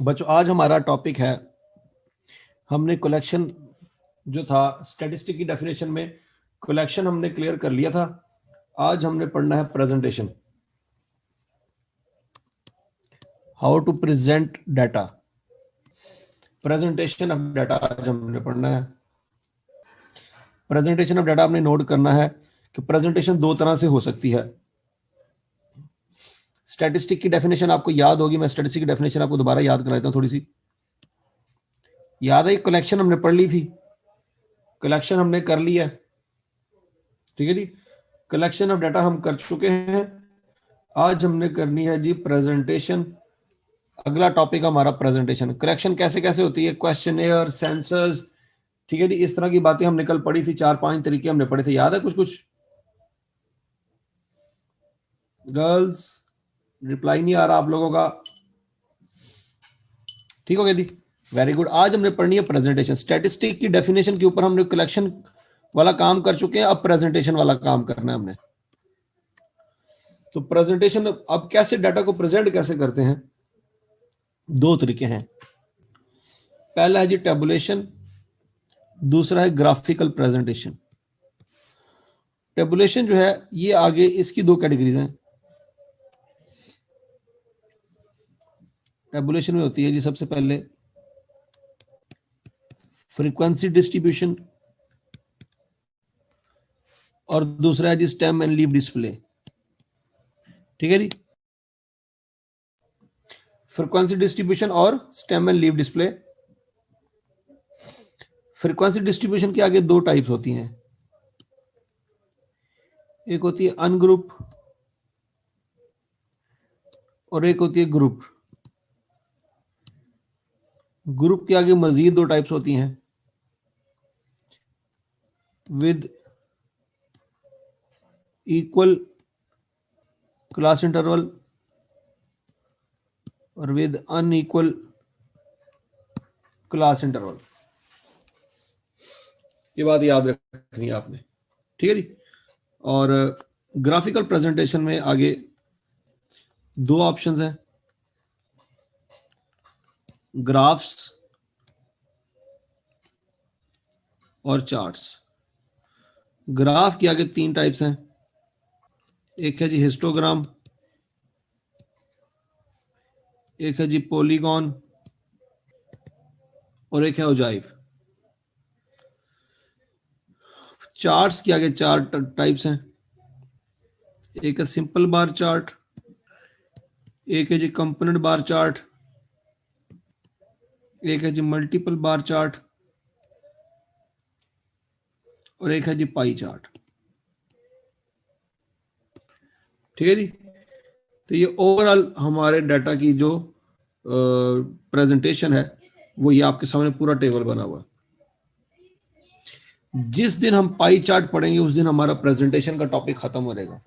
बच्चों आज हमारा टॉपिक है, हमने कलेक्शन जो था स्टैटिस्टिक की डेफिनेशन में कलेक्शन हमने क्लियर कर लिया था। आज हमने पढ़ना है presentation, how to present data. Presentation of data आज हमने पढ़ना है। प्रेजेंटेशन ऑफ डाटा आपने नोट करना है कि प्रेजेंटेशन दो तरह से हो सकती है। स्टैटिस्टिक की डेफिनेशन आपको याद होगी, मैं स्टैटिस्टिक की डेफिनेशन आपको दोबारा याद कराता हूं। थोड़ी सी याद है, कलेक्शन हमने पढ़ ली थी, कलेक्शन हमने कर लिया, ठीक है जी। कलेक्शन ऑफ डाटा हम कर चुके हैं। आज हमने करनी है जी प्रेजेंटेशन। अगला टॉपिक हमारा प्रेजेंटेशन। कलेक्शन कैसे कैसे होती है, क्वेश्चनेयर, सेंसर्स, ठीक है जी। इस तरह की बातें हमने कल पढ़ी थी, 4-5 तरीके हमने पढ़े थे, याद है कुछ कुछ? गर्ल्स रिप्लाई नहीं आ रहा आप लोगों का, ठीक हो गया जी, वेरी गुड। आज हमने पढ़नी है प्रेजेंटेशन। स्टैटिस्टिक की डेफिनेशन के ऊपर हमने कलेक्शन वाला काम कर चुके हैं, अब प्रेजेंटेशन वाला काम करना है हमने। तो प्रेजेंटेशन अब कैसे डाटा को प्रेजेंट कैसे करते हैं, दो तरीके हैं। पहला है जी टेबुलेशन, दूसरा है ग्राफिकल प्रेजेंटेशन। टेबुलेशन जो है ये आगे इसकी दो कैटेगरीज हैं। टेबुलेशन में होती है जी सबसे पहले फ्रीक्वेंसी डिस्ट्रीब्यूशन और दूसरा है जी स्टेम एंड लीफ डिस्प्ले, ठीक है जी। फ्रीक्वेंसी डिस्ट्रीब्यूशन और stem and leaf display. Frequency distribution के आगे दो टाइप्स होती हैं, एक होती है अनग्रुप और एक होती है ग्रुप। ग्रुप के आगे मजीद दो टाइप्स होती हैं, विद इक्वल क्लास इंटरवल और विद अनइक्वल क्लास इंटरवल। ये बात याद रखनी है आपने, ठीक है जी। और ग्राफिकल प्रेजेंटेशन में आगे दो ऑप्शंस हैं, ग्राफ्स और चार्ट्स। ग्राफ के आगे तीन टाइप्स हैं, एक है जी हिस्टोग्राम, एक है जी पॉलीगॉन और एक है ओजाइव। चार्ट्स के आगे चार टाइप्स हैं, एक है सिंपल बार चार्ट, एक है जी कंपोनेंट बार चार्ट, एक है जी मल्टीपल बार चार्ट और एक है जी पाई चार्ट, ठीक है जी। तो ये ओवरऑल हमारे डाटा की जो प्रेजेंटेशन है वो ये आपके सामने पूरा टेबल बना हुआ है। जिस दिन हम पाई चार्ट पढ़ेंगे उस दिन हमारा प्रेजेंटेशन का टॉपिक खत्म हो जाएगा।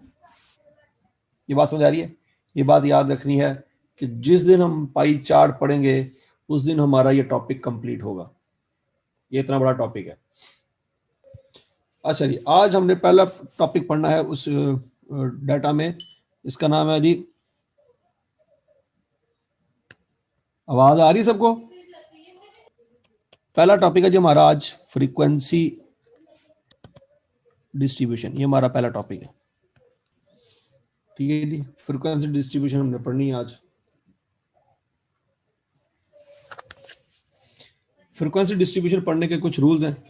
ये बात समझ आ रही है? ये बात याद रखनी है कि जिस दिन हम पाई चार्ट पढ़ेंगे उस दिन हमारा ये टॉपिक कंप्लीट होगा। ये इतना बड़ा टॉपिक है। अच्छा जी, आज हमने पहला टॉपिक पढ़ना है उस डाटा में, इसका नाम है जी, आवाज आ रही है सबको? पहला टॉपिक है जो हमारा आज फ्रीक्वेंसी डिस्ट्रीब्यूशन, ये हमारा पहला टॉपिक है, ठीक है जी। फ्रीक्वेंसी डिस्ट्रीब्यूशन हमने पढ़नी है आज। फ्रीक्वेंसी डिस्ट्रीब्यूशन पढ़ने के कुछ रूल्स हैं,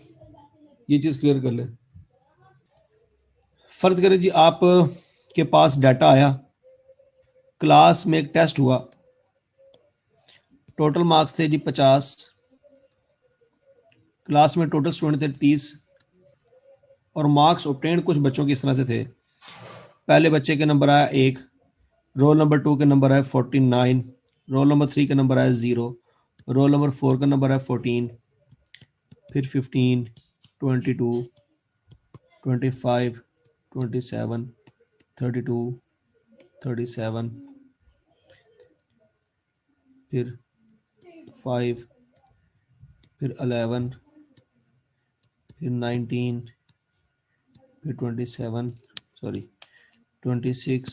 ये चीज क्लियर कर लें। फर्ज करें जी आप के पास डाटा आया, क्लास में एक टेस्ट हुआ, टोटल मार्क्स थे जी 50, क्लास में टोटल स्टूडेंट थे 30 और मार्क्स ऑब्टेन कुछ बच्चों की इस तरह से थे। पहले बच्चे के नंबर आया 1, रोल नंबर 2 के नंबर आए 49, रोल नंबर 3 का नंबर आया 0, रोल नंबर 4 का नंबर आया 14, फिर 15, 22, 25, 27, 32, 37, फिर 5, फिर 11, फिर 19, फिर 26,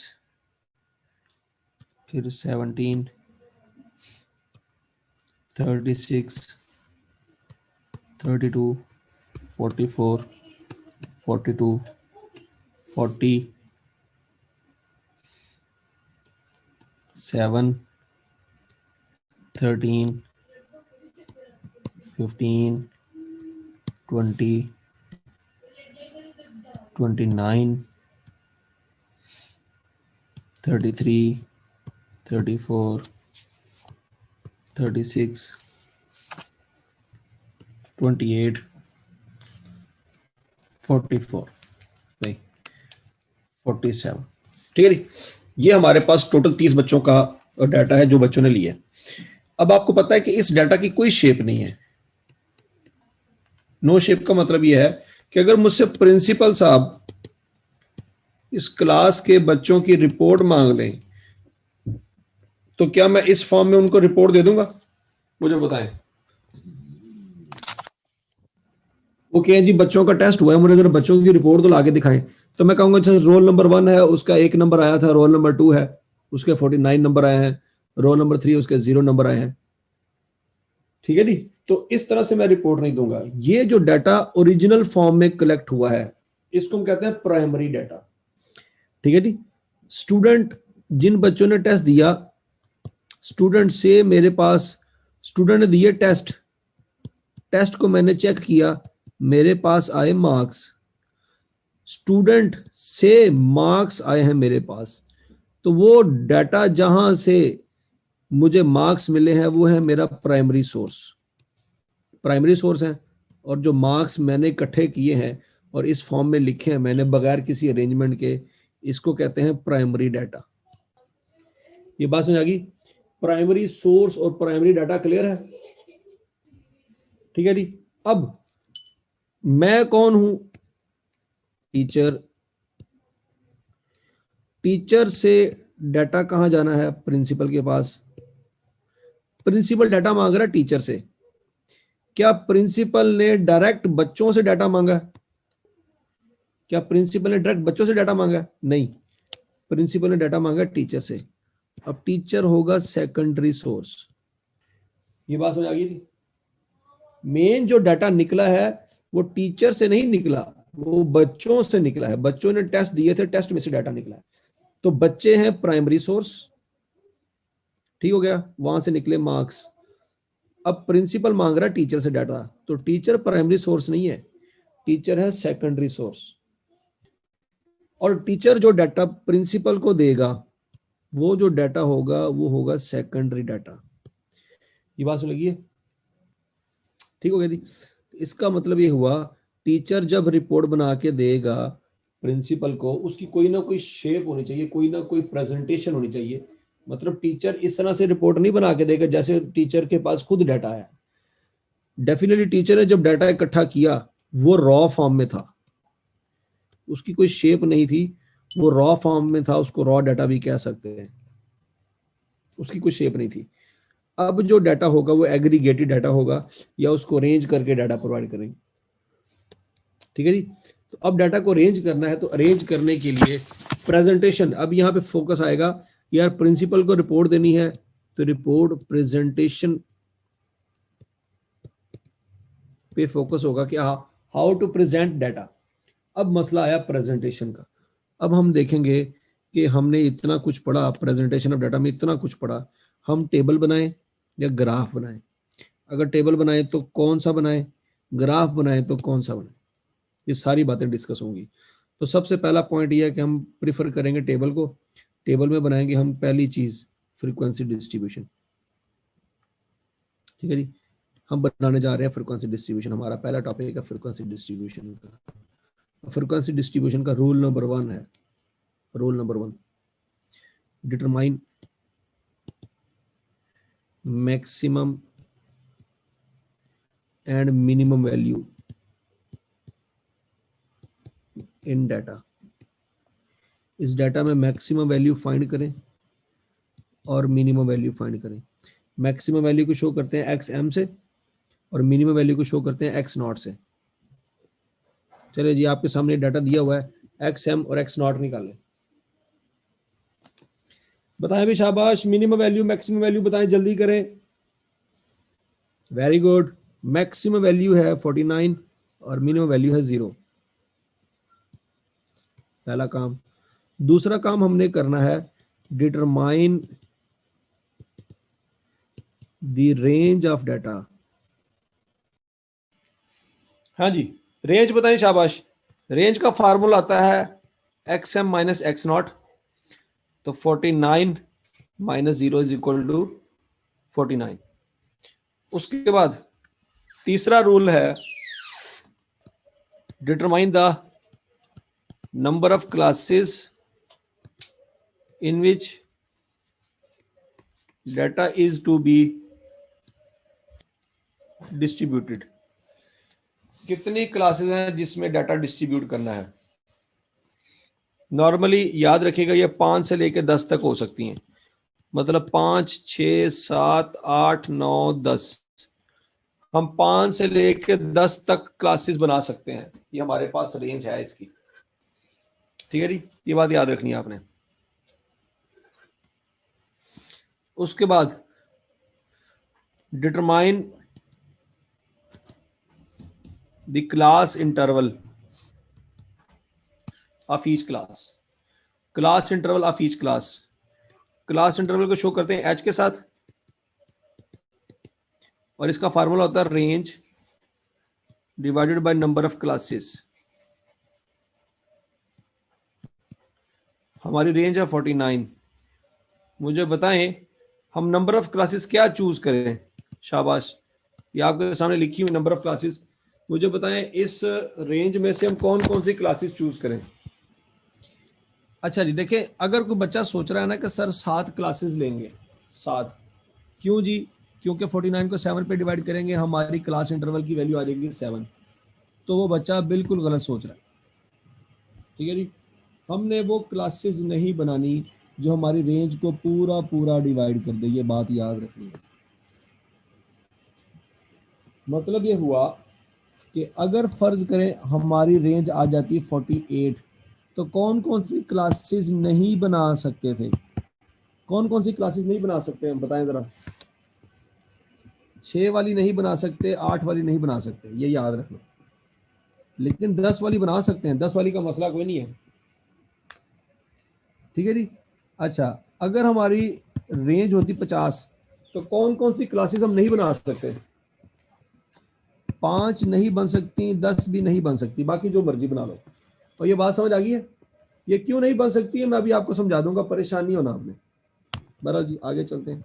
फिर 17, 36, 32, 44, 42, 40, 7, 13, 15, 20, 29, 33, 34, 36, 28, 44, नहीं 47। ठीक है जी, ये हमारे पास टोटल 30 बच्चों का डाटा है जो बच्चों ने लिया। अब आपको पता है कि इस डाटा की कोई शेप नहीं है। नो शेप का मतलब यह है कि अगर मुझसे प्रिंसिपल साहब इस क्लास के बच्चों की रिपोर्ट मांग लें तो क्या मैं इस फॉर्म में उनको रिपोर्ट दे दूंगा? मुझे बताएं। वो कहें जी बच्चों का टेस्ट हुआ है, मुझे जरा बच्चों की रिपोर्ट तो लाके दिखाएं, तो मैं कहूंगा अच्छा रोल नंबर 1 है उसका 1 नंबर आया था, रोल नंबर 2 है उसके 49 नंबर आए हैं, रोल नंबर 3 उसके 0 नंबर आए हैं। ठीक है जी, तो इस तरह से मैं रिपोर्ट नहीं दूंगा। ये जो डाटा ओरिजिनल फॉर्म में कलेक्ट हुआ है इसको हम कहते हैं प्राइमरी डाटा। ठीक है जी, स्टूडेंट जिन बच्चों ने टेस्ट दिया, स्टूडेंट से मेरे पास स्टूडेंट ने दिए टेस्ट, टेस्ट को मैंने चेक किया, मेरे पास आए मार्क्स, स्टूडेंट से मार्क्स आए हैं मेरे पास, तो वो डाटा जहां से मुझे मार्क्स मिले हैं वो है मेरा प्राइमरी सोर्स। प्राइमरी सोर्स है, और जो मार्क्स मैंने इकट्ठे किए हैं और इस फॉर्म में लिखे हैं मैंने बगैर किसी अरेंजमेंट के, इसको कहते हैं प्राइमरी डाटा। ये बात समझ आ गई? प्राइमरी सोर्स और प्राइमरी डाटा क्लियर है? ठीक है जी, अब मैं कौन हूं? टीचर। टीचर से डाटा कहां जाना है? प्रिंसिपल के पास। प्रिंसिपल डाटा मांग रहा है टीचर से। क्या प्रिंसिपल ने डायरेक्ट बच्चों से डाटा मांगा? क्या प्रिंसिपल ने डायरेक्ट बच्चों से डाटा मांगा? नहीं, प्रिंसिपल ने डाटा मांगा टीचर से। अब टीचर होगा सेकेंडरी सोर्स। ये बात समझ आ गई? मेन जो डाटा निकला है वो टीचर से नहीं निकला, वो बच्चों से निकला है। बच्चों ने टेस्ट दिए थे, टेस्ट में से डाटा निकला है, तो बच्चे हैं प्राइमरी सोर्स। ठीक हो गया, वहां से निकले मार्क्स। अब प्रिंसिपल मांग रहा है टीचर से डाटा, तो टीचर प्राइमरी सोर्स नहीं है, टीचर है सेकेंडरी सोर्स। और टीचर जो डाटा प्रिंसिपल को देगा वो जो डाटा होगा वो होगा सेकेंडरी डाटा। ये बात समझ लगी? ठीक हो गया जी। इसका मतलब ये हुआ टीचर जब रिपोर्ट बना के देगा प्रिंसिपल को, उसकी कोई ना कोई शेप होनी चाहिए, कोई ना कोई प्रेजेंटेशन होनी चाहिए। मतलब टीचर इस तरह से रिपोर्ट नहीं बना के देगा जैसे टीचर के पास खुद डाटा है। डेफिनेटली टीचर ने जब डाटा इकट्ठा किया वो रॉ फॉर्म में था, उसकी कोई शेप नहीं थी, वो रॉ फॉर्म में था, उसको रॉ डाटा भी कह सकते हैं, उसकी कोई शेप नहीं थी। अब जो डाटा होगा वो एग्रीगेटेड डाटा होगा या उसको अरेंज करके डाटा प्रोवाइड करेंगे। ठीक है जी, तो अब डाटा को अरेंज करना है, तो अरेंज करने के लिए प्रेजेंटेशन, अब यहाँ पे फोकस आएगा यार प्रिंसिपल को रिपोर्ट देनी है तो रिपोर्ट प्रेजेंटेशन पे फोकस होगा कि हाउ टू प्रेजेंट डाटा। अब मसला आया प्रेजेंटेशन का। अब हम देखेंगे कि हमने इतना कुछ पढ़ा, प्रेजेंटेशन ऑफ डाटा में इतना कुछ पढ़ा, हम टेबल बनाएं या ग्राफ बनाएं? अगर टेबल बनाए तो कौन सा बनाएं, ग्राफ बनाए तो कौन सा बनाएं? ये सारी बातें डिस्कस होंगी। तो सबसे पहला पॉइंट ये है कि हम प्रिफर करेंगे टेबल को। टेबल में बनाएंगे हम पहली चीज फ्रीक्वेंसी डिस्ट्रीब्यूशन। ठीक है जी, हम बनाने जा रहे हैं फ्रीक्वेंसी डिस्ट्रीब्यूशन। हमारा पहला टॉपिक है फ्रीक्वेंसी डिस्ट्रीब्यूशन का। फ्रीक्वेंसी डिस्ट्रीब्यूशन का रूल नंबर 1 है, rule number 1, determine maximum and minimum value in data. इस डाटा में मैक्सिमम वैल्यू फाइंड करें और मिनिमम वैल्यू फाइंड करें। मैक्सिमम वैल्यू को शो करते हैं एक्स एम से और मिनिमम वैल्यू को शो करते हैं एक्स नॉट से। चलिए जी, आपके सामने डाटा दिया हुआ है, एक्स एम और एक्स नॉट निकालें। बताएं भी शाबाश, मिनिमम वैल्यू मैक्सिमम वैल्यू बताएं, जल्दी करें। Very good. मैक्सिमम वैल्यू है 49 और मिनिमम वैल्यू है 0। पहला काम। दूसरा काम हमने करना है, determine the range of data. हाँ जी, रेंज बताएं, शाबाश। रेंज का फार्मूला आता है XM माइनस एक्स नॉट, तो 49 माइनस 0 इज इक्वल टू 49। उसके बाद तीसरा रूल है, determine the number of classes in which data is to be distributed. कितनी क्लासेस हैं जिसमें डाटा डिस्ट्रीब्यूट करना है। नॉर्मली याद रखिएगा ये 5 से लेकर 10 तक हो सकती हैं, मतलब 5, 6, 7, 8, 9, 10। हम 5 से लेकर 10 तक क्लासेस बना सकते हैं, ये हमारे पास रेंज है इसकी। ठीक है जी, ये बात याद रखनी है आपने। उसके बाद determine the class interval of each class. Class interval of each class. Class interval को शो करते हैं H के साथ, और इसका फार्मूला होता है range divided by number of classes. हमारी रेंज है 49। मुझे बताएं हम नंबर ऑफ क्लासेस क्या चूज करें। शाबाश, ये आपके सामने लिखी हुई नंबर ऑफ क्लासेस। मुझे बताएं इस रेंज में से हम कौन कौन सी क्लासेस चूज करें। अच्छा जी, देखें, अगर कोई बच्चा सोच रहा है ना कि सर 7 क्लासेस लेंगे, 7 क्यों जी, क्योंकि 49 को 7 पे डिवाइड करेंगे, हमारी क्लास इंटरवल की वैल्यू आ जाएगी 7। तो वो बच्चा बिल्कुल गलत सोच रहा है। ठीक है जी, हमने वो क्लासेस नहीं बनानी जो हमारी रेंज को पूरा पूरा डिवाइड कर दे, ये बात याद रखनी है। मतलब ये हुआ कि अगर फर्ज करें हमारी रेंज आ जाती है 48, तो कौन कौन सी क्लासेस नहीं बना सकते थे। कौन कौन सी क्लासेस नहीं बना सकते हम बताएं जरा। 6 वाली नहीं बना सकते, 8 वाली नहीं बना सकते, ये याद रखना। लेकिन 10 वाली बना सकते हैं, 10 वाली का मसला कोई नहीं है। ठीक है जी। अच्छा, अगर हमारी रेंज होती 50, तो कौन कौन सी क्लासेस हम नहीं बना सकते। 5 नहीं बन सकती, 10 भी नहीं बन सकती, बाकी जो मर्जी बना लो। और ये बात समझ आ गई है, ये क्यों नहीं बन सकती है मैं अभी आपको समझा दूंगा, परेशान नहीं होना आपने। बहरहाल जी आगे चलते हैं।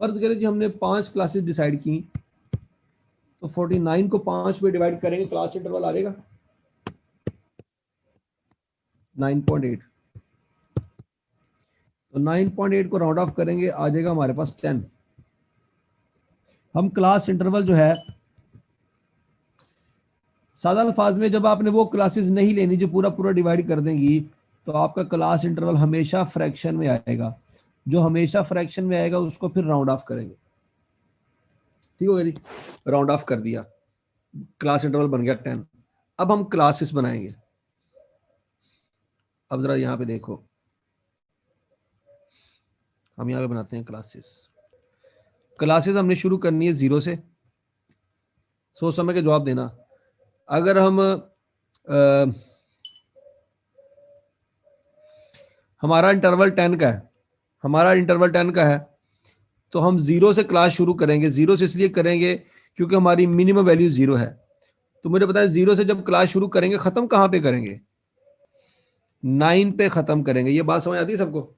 फर्ज करें जी हमने 5 क्लासेस डिसाइड की, तो 49 को 5 में डिवाइड करेंगे, क्लास इंटरवल आ जाएगा 9.8। तो 9.8 को राउंड ऑफ करेंगे, आ जाएगा हमारे पास 10। हम क्लास इंटरवल जो है, सादा अल्फाज में, जब आपने वो क्लासेस नहीं लेनी जो पूरा पूरा डिवाइड कर देंगी, तो आपका क्लास इंटरवल हमेशा फ्रैक्शन में आएगा। जो हमेशा फ्रैक्शन में आएगा उसको फिर राउंड ऑफ करेंगे। ठीक हो गया जी, राउंड ऑफ कर दिया, क्लास इंटरवल बन गया 10। अब हम क्लासेस बनाएंगे। अब जरा यहां पे देखो, हम यहां पे बनाते हैं क्लासेस। क्लासेस हमने शुरू करनी है 0 से। सोच समझ के जवाब देना। अगर हम हमारा इंटरवल 10 का है, हमारा इंटरवल 10 का है, तो हम 0 से क्लास शुरू करेंगे। 0 से इसलिए करेंगे क्योंकि हमारी मिनिमम वैल्यू 0 है। तो मुझे बताएं 0 से जब क्लास शुरू करेंगे, खत्म कहां पे करेंगे। 9 पे खत्म करेंगे। ये बात समझ आती है सबको।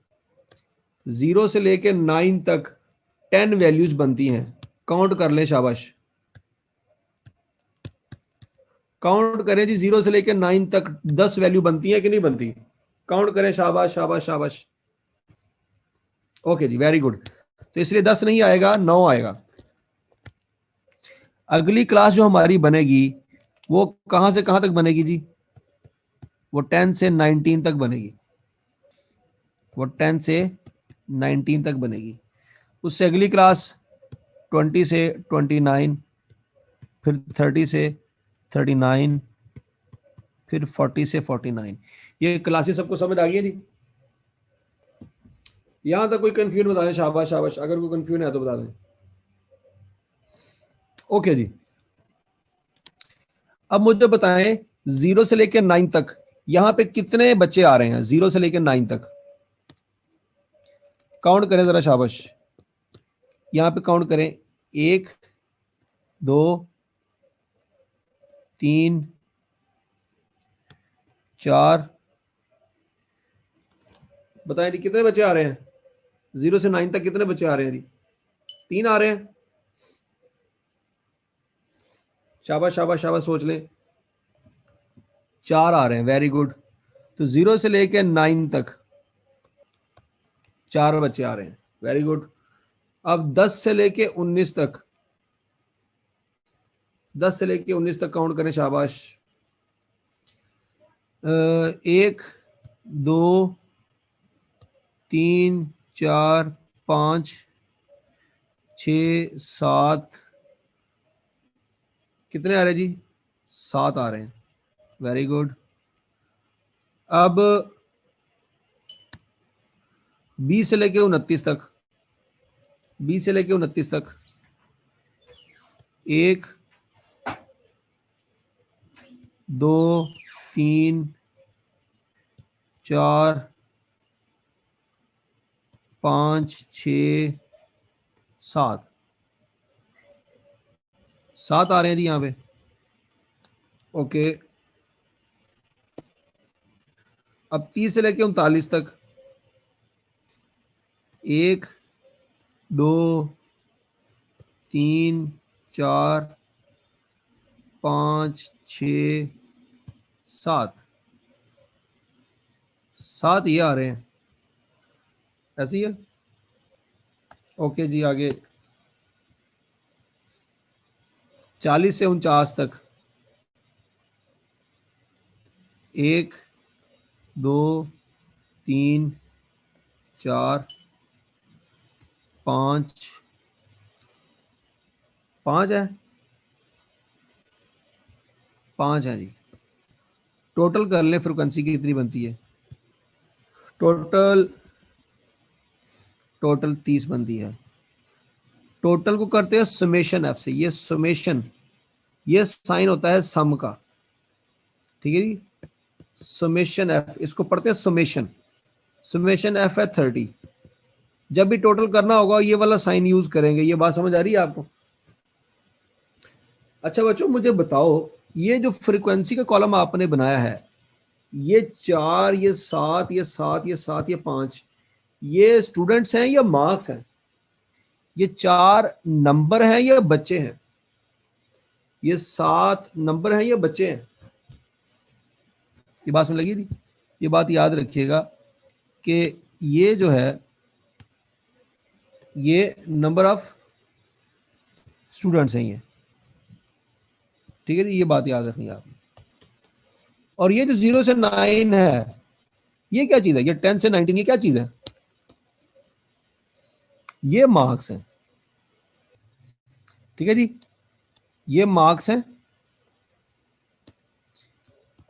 0 से लेके 9 तक 10 वैल्यूज बनती हैं। काउंट कर लें, शाबाश, काउंट करें जी। 0 से लेकर 9 तक 10 वैल्यू बनती है कि नहीं बनती, काउंट करें। शाबाश शाबाश शाबाश। ओके जी, वेरी गुड। तो इसलिए 10 नहीं आएगा, 9 आएगा। अगली क्लास जो हमारी बनेगी वो कहां से कहां तक बनेगी जी, वो 10 से 19 तक बनेगी। वो 10 से 19 तक बनेगी। उससे अगली क्लास 20 से 29, फिर 30 से 39, फिर 40 से 49। ये क्लासेस सबको समझ आ गई है जी। यहां तक कोई कंफ्यूजन बता दें, शाबाश शाबाश। अगर कोई कंफ्यूजन है तो बता दें। ओके जी, अब मुझे बताएं 0 से लेकर 9 तक यहां पे कितने बच्चे आ रहे हैं? 0 से लेकर 9 तक काउंट करें जरा, शाबाश। यहां पे काउंट करें, 1 2 3 4, बताएं जी कितने बच्चे आ रहे हैं? 0 से 9 तक कितने बच्चे आ रहे हैं जी? 3 आ रहे हैं। शाबाश शाबाश शाबाश, सोच लें। 4 आ रहे हैं, वेरी गुड। तो 0 से लेकर 9 तक 4 बच्चे आ रहे हैं, वेरी गुड। अब 10 से लेके 19 तक, 10 से लेके 19 तक काउंट करें, शाबाश। 1 2 3 4 5 6 7, कितने आ रहे हैं जी? 7 आ रहे हैं, वेरी गुड। अब 20 से लेके 29 तक, 20 से लेके 29 तक 1 2 3 4 5 6 7, 7 आ रहे हैं जी यहाँ पे, ओके। अब 30 से लेके 39 तक 1 2 3 4 5 6 7, 7 ये आ रहे हैं, ऐसे ही है, ओके जी। आगे 40 से 49 तक 1 2 3 4 5, 5 है, 5 है जी। टोटल कर लें, फ्रिक्वेंसी कितनी बनती है? टोटल 30 बनती है। टोटल को करते हैं समेशन एफ से, ये समेशन, ये साइन होता है सम का, ठीक है जी। समेशन एफ, इसको पढ़ते हैं समेशन, समेशन एफ है 30। जब भी टोटल करना होगा ये वाला साइन यूज करेंगे। ये बात समझ आ रही है आपको? अच्छा बच्चों मुझे बताओ, ये जो फ्रीक्वेंसी का कॉलम आपने बनाया है, ये 4 ये 7 ये 7 ये 7 ये 5, ये स्टूडेंट्स हैं या मार्क्स हैं? ये 4 नंबर हैं या बच्चे हैं? ये 7 नंबर हैं या बच्चे हैं? ये बात समझ लगी थी? ये बात याद रखिएगा कि ये जो है ये नंबर ऑफ स्टूडेंट्स हैं ये, ठीक है, ये बात याद रखनी है आपने। और ये जो 0 से 9 है ये क्या चीज है? ये 10 से 19 ये क्या चीज है? ये मार्क्स हैं, ठीक है जी, ये मार्क्स हैं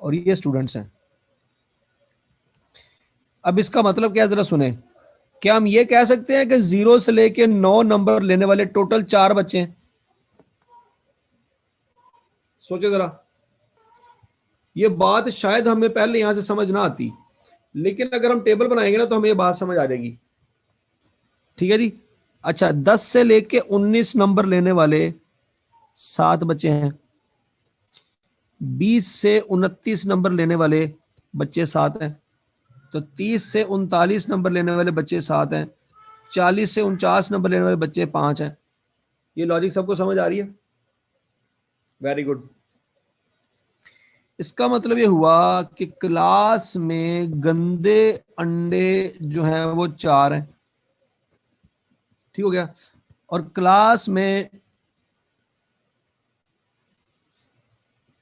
और ये स्टूडेंट्स हैं। अब इसका मतलब क्या है जरा सुने। क्या हम ये कह सकते हैं कि 0 से लेके 9 नंबर लेने वाले टोटल 4 बच्चे हैं? सोचो जरा, ये बात शायद हमें पहले यहां से समझ ना आती, लेकिन अगर हम टेबल बनाएंगे ना तो हमें ये बात समझ आ जाएगी, ठीक है जी। अच्छा 10 से लेके 19 नंबर लेने वाले 7 बच्चे हैं, 20 से 29 नंबर लेने वाले बच्चे 7 हैं, तो 30 से 39 नंबर लेने वाले बच्चे 7 हैं, 40 से 49 नंबर लेने वाले बच्चे 5 हैं। ये लॉजिक सबको समझ आ रही है? Very good. इसका मतलब ये हुआ कि क्लास में गंदे अंडे जो हैं वो 4 हैं, ठीक हो गया। और क्लास में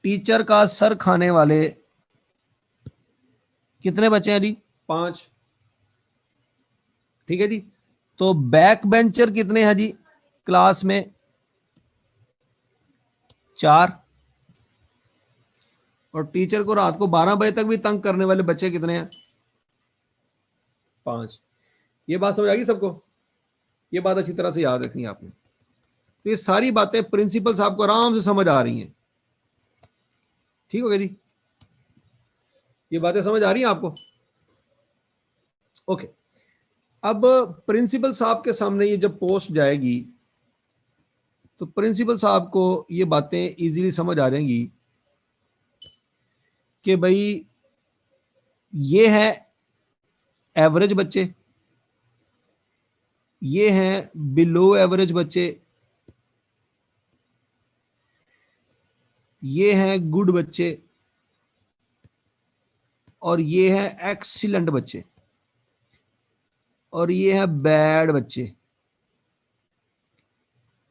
टीचर का सर खाने वाले कितने बच्चे हैं जी? 5, ठीक है जी। तो बैक बेंचर कितने हैं जी क्लास में? 4। और टीचर को रात को 12 बजे तक भी तंग करने वाले बच्चे कितने हैं? 5। ये बात समझ आ गई सबको? ये बात अच्छी तरह से याद रखनी है आपने। तो ये सारी बातें प्रिंसिपल साहब को आराम से समझ आ रही हैं। ठीक हो गया जी, ये बातें समझ आ रही हैं आपको? ओके, अब प्रिंसिपल साहब के सामने ये जब पोस्ट जाएगी तो प्रिंसिपल साहब को ये बातें इजीली समझ आ जाएंगी कि भाई ये है एवरेज बच्चे, ये हैं बिलो एवरेज बच्चे, ये हैं गुड बच्चे, और ये हैं एक्सीलेंट बच्चे, और ये हैं बैड बच्चे।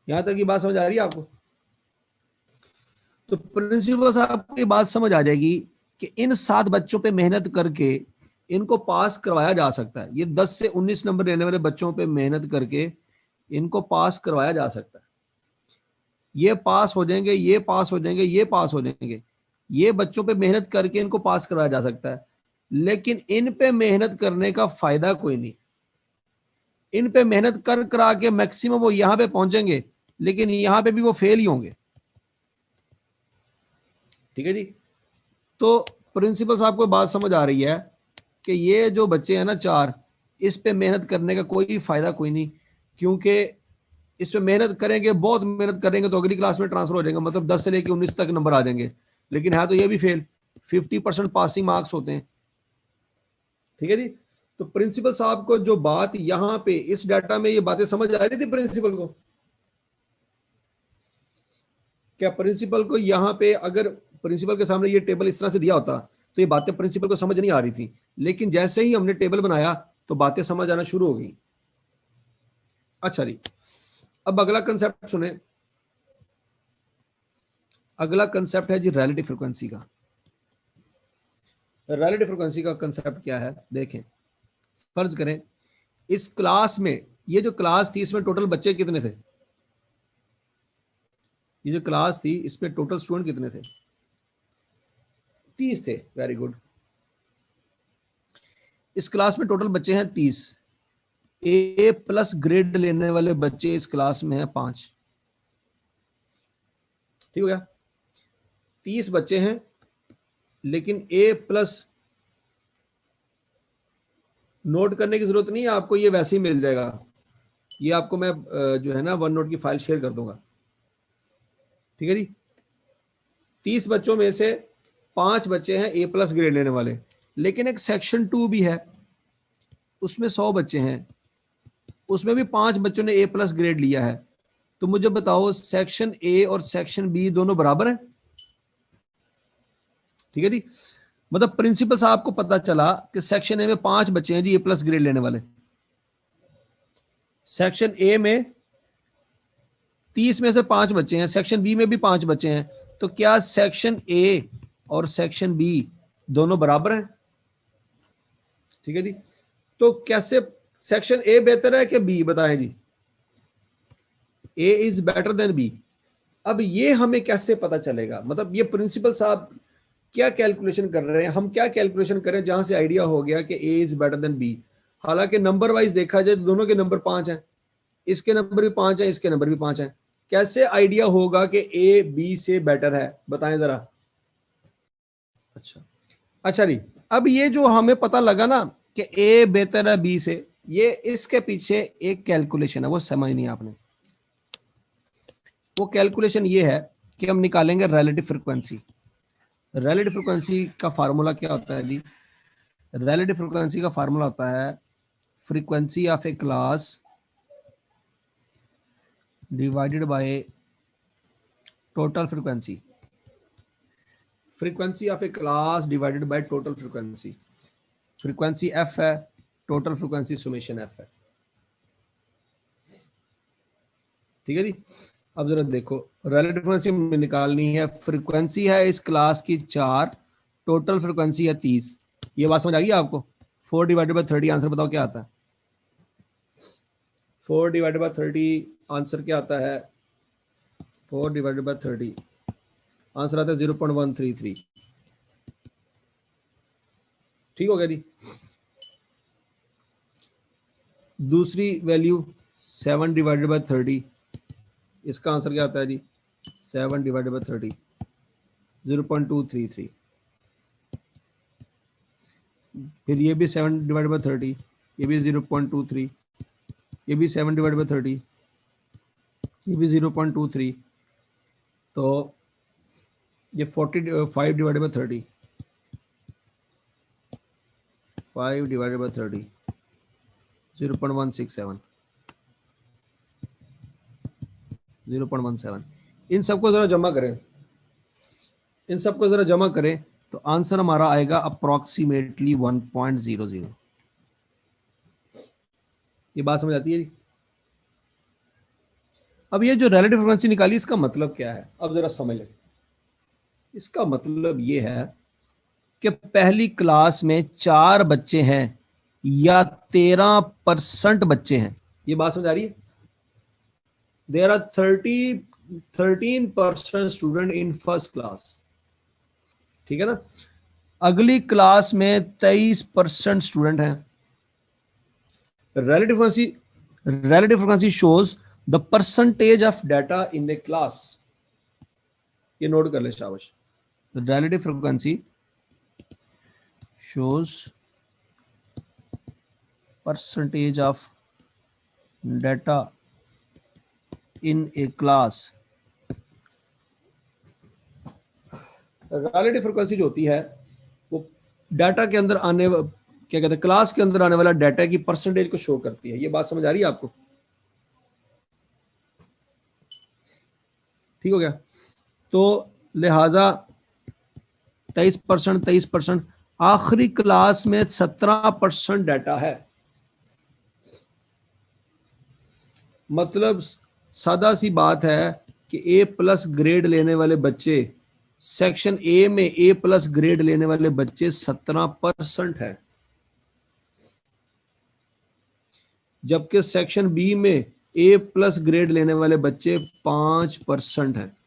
यहां तक की बात समझ आ रही है आपको? तो प्रिंसिपल साहब को ये बात समझ आ जाएगी कि इन 7 बच्चों पे मेहनत करके इनको पास करवाया जा सकता है। ये 10 से 19 नंबर लेने वाले बच्चों पे मेहनत करके इनको पास करवाया जा सकता है। ये पास हो जाएंगे, ये पास हो जाएंगे, ये पास हो जाएंगे। ये बच्चों पे मेहनत करके इनको पास करवाया जा सकता है, लेकिन इन पे मेहनत करने का फायदा कोई नहीं। इन पे मेहनत कर करा के मैक्सिमम वो यहां पे पहुंचेंगे, लेकिन यहां पे भी वो फेल ही होंगे। ठीक है जी, तो प्रिंसिपल साहब को बात समझ आ रही है कि ये जो बच्चे हैं ना 4, इस पे मेहनत करने का कोई फायदा कोई नहीं, क्योंकि इस पे मेहनत करेंगे, बहुत मेहनत करेंगे तो अगली क्लास में ट्रांसफर हो जाएंगे, मतलब 10 से लेकर 19 तक नंबर आ जाएंगे, लेकिन है तो ये भी फेल। 50% पासिंग मार्क्स होते हैं। ठीक है जी, तो प्रिंसिपल साहब को जो बात यहां पे इस डाटा में ये बातें समझ आ रही थी प्रिंसिपल को? क्या प्रिंसिपल को यहां पे अगर प्रिंसिपल के सामने ये टेबल इस तरह से दिया होता तो ये बातें प्रिंसिपल को समझ नहीं आ रही थी, लेकिन जैसे ही हमने टेबल बनाया तो बातें समझ आना शुरू हो गई। अच्छा जी, अब अगला कंसेप्ट सुने। अगला कंसेप्ट है जी रिलेटिव फ्रीक्वेंसी का। रिलेटिव फ्रीक्वेंसी का कंसेप्ट क्या है देखें। फर्ज करें इस क्लास में, ये जो क्लास थी इसमें टोटल बच्चे कितने थे? ये जो क्लास थी इसमें टोटल स्टूडेंट कितने थे? 30 थे। Very good. इस क्लास में टोटल बच्चे हैं 30। ए प्लस ग्रेड लेने वाले बच्चे इस क्लास में हैं 5। ठीक हो गया? 30 बच्चे हैं, लेकिन ए प्लस, नोट करने की जरूरत नहीं है आपको, ये वैसे ही मिल जाएगा। ये आपको मैं जो है ना वन नोट की फाइल शेयर कर दूंगा। ठीक है जी, 30 बच्चों में से 5 बच्चे हैं ए प्लस ग्रेड लेने वाले, लेकिन एक सेक्शन 2 भी है, उसमें 100 बच्चे हैं, उसमें भी 5 बच्चों ने ए प्लस ग्रेड लिया है। तो मुझे बताओ सेक्शन ए और सेक्शन बी दोनों बराबर हैं? ठीक है जी, मतलब प्रिंसिपल साहब को पता चला कि सेक्शन ए में 5 बच्चे हैं जी ए प्लस ग्रेड लेने वाले, सेक्शन ए में 30 में से 5 बच्चे हैं, सेक्शन बी में भी 5 बच्चे हैं, तो क्या सेक्शन ए और सेक्शन बी दोनों बराबर हैं? ठीक है जी, तो कैसे सेक्शन ए बेहतर है कि बी, बताएं जी। ए इज बेटर देन बी। अब ये हमें कैसे पता चलेगा? मतलब ये प्रिंसिपल साहब क्या कैलकुलेशन कर रहे हैं, हम क्या कैलकुलेशन करें जहां से आइडिया हो गया कि ए इज बेटर देन बी? हालांकि नंबर वाइज देखा जाए तो दोनों के नंबर 5 हैं, इसके नंबर भी 5 हैं, इसके नंबर भी 5 हैं। कैसे आइडिया होगा कि ए बी से बेटर है, बताएं जरा। अच्छा, अच्छा जी, अब ये जो हमें पता लगा ना कि ए बेहतर है बी से, ये इसके पीछे एक कैलकुलेशन है, वो समझ नहीं आपने। वो कैलकुलेशन ये है कि हम निकालेंगे रिलेटिव फ्रीक्वेंसी। रिलेटिव फ्रीक्वेंसी का फार्मूला क्या होता है जी? रिलेटिव फ्रीक्वेंसी का फार्मूला होता है frequency of A class divided by total frequency. Frequency of A class divided by total frequency. Frequency F है, टोटल फ्रीक्वेंसी सुमेशन एफ है। ठीक है जी, अब जरा देखो, रिलेटिव फ्रीक्वेंसी में निकालनी है। फ्रीक्वेंसी है इस क्लास की 4, टोटल फ्रीक्वेंसी है 30। ये बात समझ आ गई आपको? 4 डिवाइडेड बाय 30, आंसर बताओ क्या आता है? 4 डिवाइडेड बाय 30 आंसर क्या आता है? 4 डिवाइडेड बाय 30 आंसर आता है 0.133। ठीक हो गया जी। दूसरी वैल्यू 7 डिवाइडेड बाय 30, इसका आंसर क्या आता है जी 7 डिवाइडेड बाई 30 0.233। फिर ये भी 7 डिवाइडेड बाई 30, ये भी 0.23, ये भी 7 डिवाइडेड बाई 30, ये भी 0.23, तो ये 45 डिवाइडेड बाई 30, 5 डिवाइडेड बाई 30 0.167, 0.17। इन सबको जरा जमा करें, इन सबको जरा जमा करें तो आंसर हमारा आएगा अप्रोक्सीमेटली 1.00। ये बात समझ आती है जी। अब ये जो रिलेटिव फ्रीक्वेंसी निकाली इसका मतलब क्या है, अब जरा समझ लें। इसका मतलब ये है कि पहली क्लास में 4 बच्चे हैं या 13% बच्चे हैं। ये बात समझ आ रही है? There are 13% student in first class, ठीक है ना। अगली क्लास में 23% स्टूडेंट हैं। relative frequency shows the percentage of data in the class। ये नोट कर ले शाबाश। relative frequency shows percentage of data in a class। relative frequency जो होती है वो डाटा के अंदर आने, क्या कहते हैं, क्लास के अंदर आने वाला डाटा की परसेंटेज को शो करती है। ये बात समझ आ रही है आपको? ठीक हो गया। तो लिहाजा 23%, आखिरी क्लास में 17% डाटा है। मतलब सादा सी बात है कि A+ ग्रेड लेने वाले बच्चे, सेक्शन ए में A+ ग्रेड लेने वाले बच्चे 17% है, जबकि सेक्शन बी में A+ ग्रेड लेने वाले बच्चे 5% हैं।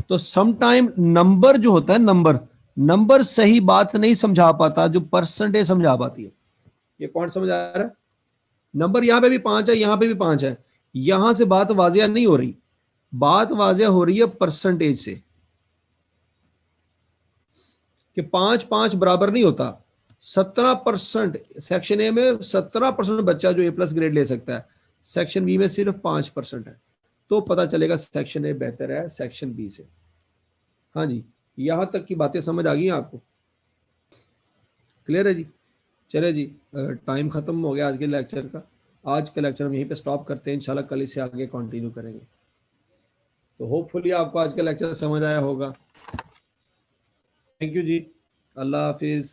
तो समटाइम नंबर जो होता है, नंबर सही बात नहीं समझा पाता जो परसेंटेज समझा पाती है। ये पॉइंट समझ आ रहा है? नंबर यहां पे भी 5 है, यहां पे भी 5 है, यहां से बात वाजिया नहीं हो रही, बात वाजिया हो रही है परसेंटेज से, कि 5 बराबर नहीं होता। 17% सेक्शन ए में 17% बच्चा जो A+ ग्रेड ले सकता है, सेक्शन बी में सिर्फ 5% है। तो पता चलेगा सेक्शन ए बेहतर है सेक्शन बी से। हाँ जी, यहां तक की बातें समझ आ गई आपको? क्लियर है जी? चले जी, टाइम खत्म हो गया आज के लेक्चर का। आज का लेक्चर हम यहीं पे स्टॉप करते हैं, इंशाल्लाह कल इसे आगे कंटिन्यू करेंगे। तो होपफुली आपको आज का लेक्चर समझ आया होगा। थैंक यू जी, अल्लाह हाफिज।